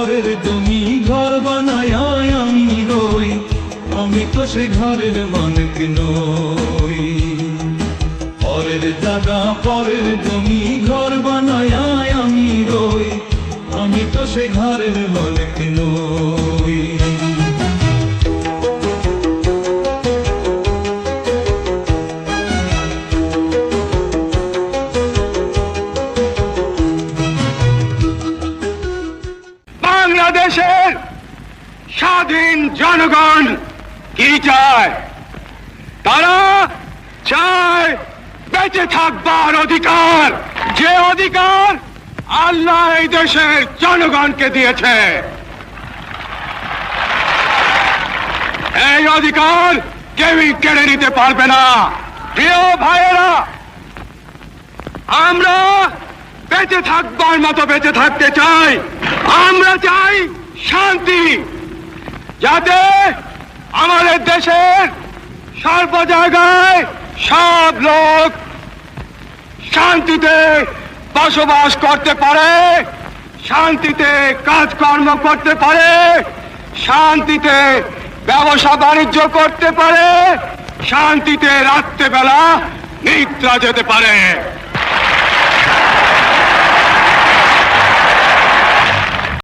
পরের জমি ঘর বানায় আমি রই, আমি তো সে ঘরের মালিক নই। পরের জায়গা পরের জমি ঘর বানায় আমি রই, আমি তো সে ঘরের মালিক নই। বাংলাদেশের স্বাধীন জনগণ কি চায়? তারা চায় বেঁচে থাকবার অধিকার, যে অধিকার আল্লাহ এই দেশের জনগণকে দিয়েছে। এই অধিকার কেউই কেড়ে নিতে পারবে না। প্রিয় ভাইয়েরা, আমরা বেঁচে থাকবার মতো বেঁচে থাকতে চাই। আমরা চাই শান্তি, যাতে আমাদের দেশের সর্ব জায়গায় সব লোক শান্তিতে বসবাস করতে পারে, শান্তিতে কাজকর্ম করতে পারে, শান্তিতে ব্যবসা বাণিজ্য করতে পারে, শান্তিতে রাত্রেবেলা নিদ্রা যেতে পারে।